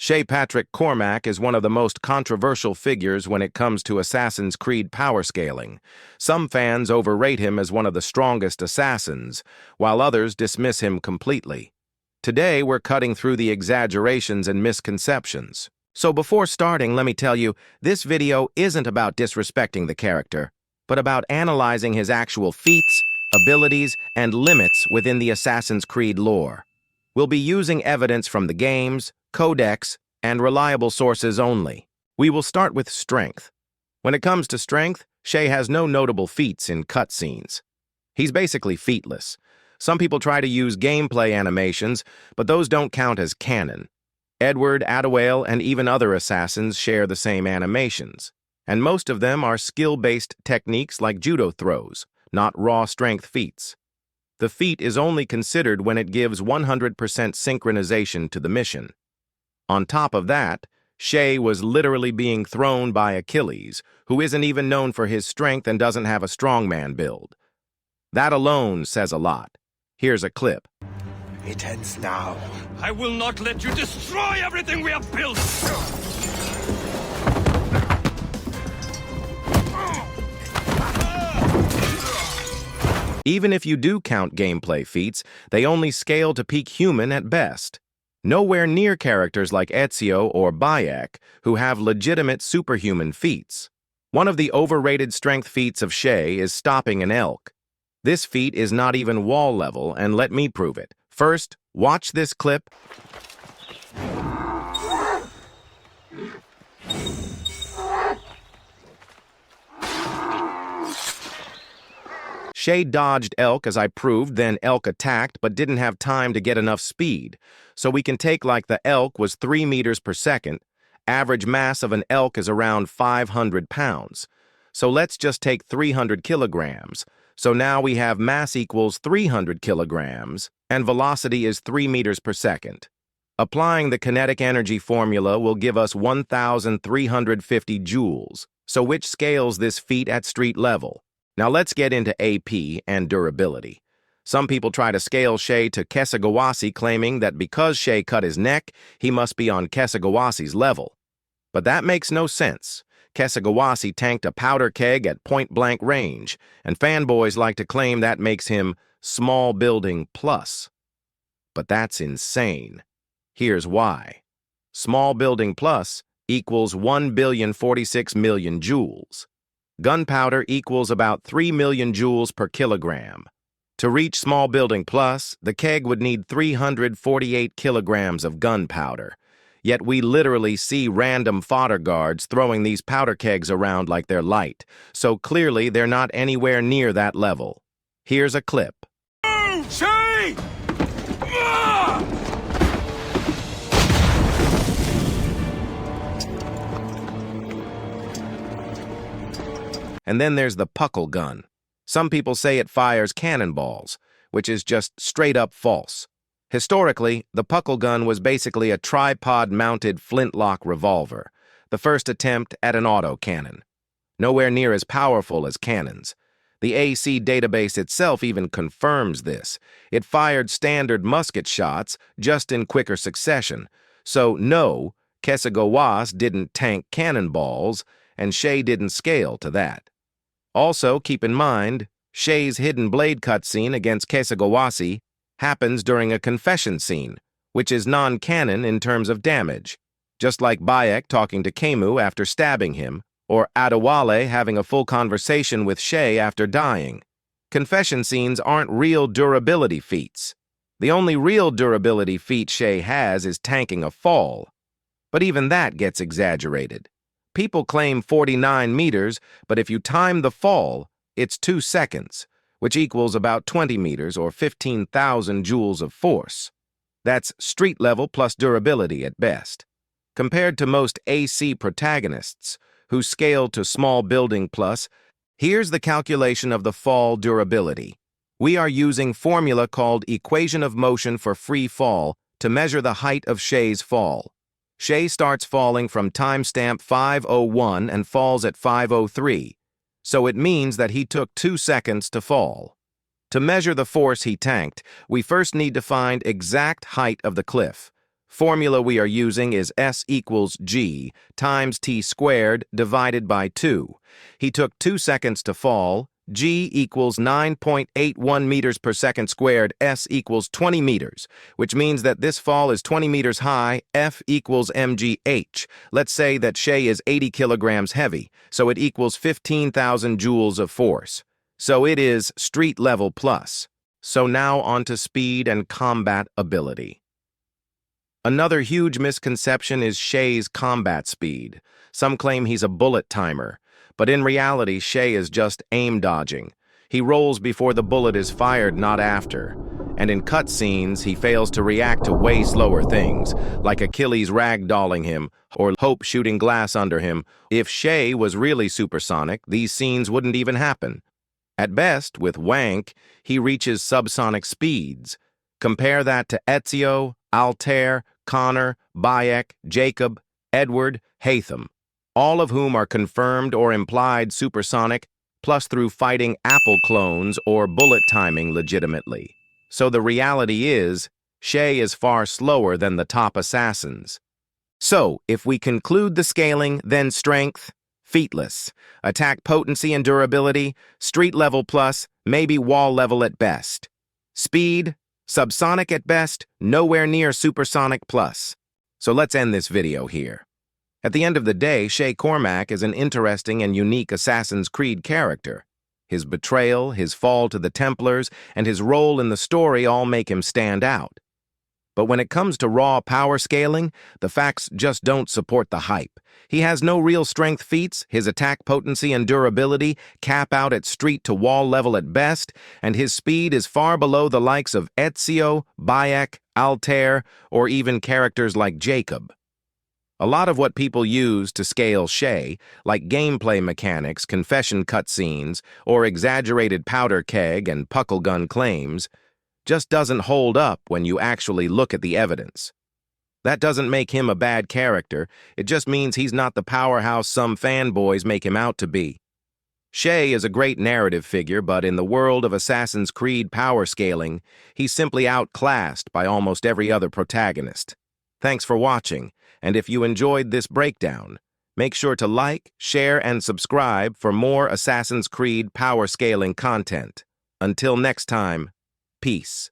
Shay Cormac is one of the most controversial figures when it comes to Assassin's Creed power scaling. Some fans overrate him as one of the strongest assassins, while others dismiss him completely. Today, we're cutting through the exaggerations and misconceptions. So before starting, let me tell you, this video isn't about disrespecting the character, but about analyzing his actual feats, abilities, and limits within the Assassin's Creed lore. We'll be using evidence from the games, codex, and reliable sources only. We will start with strength. When it comes to strength, Shay has no notable feats in cutscenes. He's basically featless. Some people try to use gameplay animations, but those don't count as canon. Edward, Adawale, and even other assassins share the same animations, and most of them are skill-based techniques like judo throws, not raw strength feats. The feat is only considered when it gives 100% synchronization to the mission. On top of that, Shay was literally being thrown by Achilles, who isn't even known for his strength and doesn't have a strongman build. That alone says a lot. Here's a clip. It ends now. I will not let you destroy everything we have built! Even if you do count gameplay feats, they only scale to peak human at best. Nowhere near characters like Ezio or Bayek, who have legitimate superhuman feats. One of the overrated strength feats of Shay is stopping an elk. This feat is not even wall level, and let me prove it. First, watch this clip. Shay dodged elk as I proved, then elk attacked but didn't have time to get enough speed. So we can take like the elk was 3 meters per second. Average mass of an elk is around 500 pounds. So let's just take 300 kilograms. So now we have mass equals 300 kilograms and velocity is 3 meters per second. Applying the kinetic energy formula will give us 1,350 joules. So which scales this feat at street level? Now let's get into AP and durability. Some people try to scale Shay to Kesegowaase, claiming that because Shay cut his neck, he must be on Kesegowaase's level. But that makes no sense. Kesegowaase tanked a powder keg at point-blank range, and fanboys like to claim that makes him small building plus. But that's insane. Here's why. Small building plus equals 1,046,000,000 joules. Gunpowder equals about 3 million joules per kilogram. To reach small building plus, the keg would need 348 kilograms of gunpowder. Yet we literally see random fodder guards throwing these powder kegs around like they're light, so clearly they're not anywhere near that level. Here's a clip. Shay! And then there's the puckle gun. Some people say it fires cannonballs, which is just straight up false. Historically, the puckle gun was basically a tripod-mounted flintlock revolver, the first attempt at an autocannon. Nowhere near as powerful as cannons. The AC database itself even confirms this. It fired standard musket shots just in quicker succession. So no, kesegowaase didn't tank cannonballs, and Shay didn't scale to that. Also, keep in mind, Shay's hidden blade cutscene against kesegowaase happens during a confession scene, which is non-canon in terms of damage, just like Bayek talking to Camus after stabbing him, or Adawale having a full conversation with Shay after dying. Confession scenes aren't real durability feats. The only real durability feat Shay has is tanking a fall. But even that gets exaggerated. People claim 49 meters, but if you time the fall, it's 2 seconds, which equals about 20 meters or 15,000 joules of force. That's street level plus durability at best. Compared to most AC protagonists, who scale to small building plus, here's the calculation of the fall durability. We are using formula called equation of motion for free fall to measure the height of Shay's fall. Shay starts falling from timestamp 5:01 and falls at 5:03, so it means that he took 2 seconds to fall. To measure the force he tanked, we first need to find exact height of the cliff, Formula we are using is S equals G times T squared divided by 2. He took 2 seconds to fall. G equals 9.81 meters per second squared. S equals 20 meters, which means that this fall is 20 meters high. F equals mgh. Let's say that Shay is 80 kilograms heavy, so it equals 15,000 joules of force. So it is street level plus. So now on to speed and combat ability. Another huge misconception is Shay's combat speed. Some claim he's a bullet timer, but in reality, Shay is just aim dodging. He rolls before the bullet is fired, not after. And in cutscenes, he fails to react to way slower things, like Achilles ragdolling him or Hope shooting glass under him. If Shay was really supersonic, these scenes wouldn't even happen. At best, with Wank, he reaches subsonic speeds. Compare that to Ezio, Altair, Connor, Bayek, Jacob, Edward, Hatham, all of whom are confirmed or implied supersonic, plus through fighting Apple clones or bullet timing legitimately. So the reality is, Shay is far slower than the top assassins. So, if we conclude the scaling, then strength, featless, attack potency and durability, street level plus, maybe wall level at best. Speed, subsonic at best, nowhere near supersonic plus. So let's end this video here. At the end of the day, Shay Cormac is an interesting and unique Assassin's Creed character. His betrayal, his fall to the Templars, and his role in the story all make him stand out. But when it comes to raw power scaling, the facts just don't support the hype. He has no real strength feats, his attack potency and durability cap out at street to wall level at best, and his speed is far below the likes of Ezio, Bayek, Altair, or even characters like Jacob. A lot of what people use to scale Shay, like gameplay mechanics, confession cutscenes, or exaggerated powder keg and puckle gun claims, just doesn't hold up when you actually look at the evidence. That doesn't make him a bad character, it just means he's not the powerhouse some fanboys make him out to be. Shay is a great narrative figure, but in the world of Assassin's Creed power scaling, he's simply outclassed by almost every other protagonist. Thanks for watching, and if you enjoyed this breakdown, make sure to like, share, and subscribe for more Assassin's Creed power scaling content. Until next time, peace.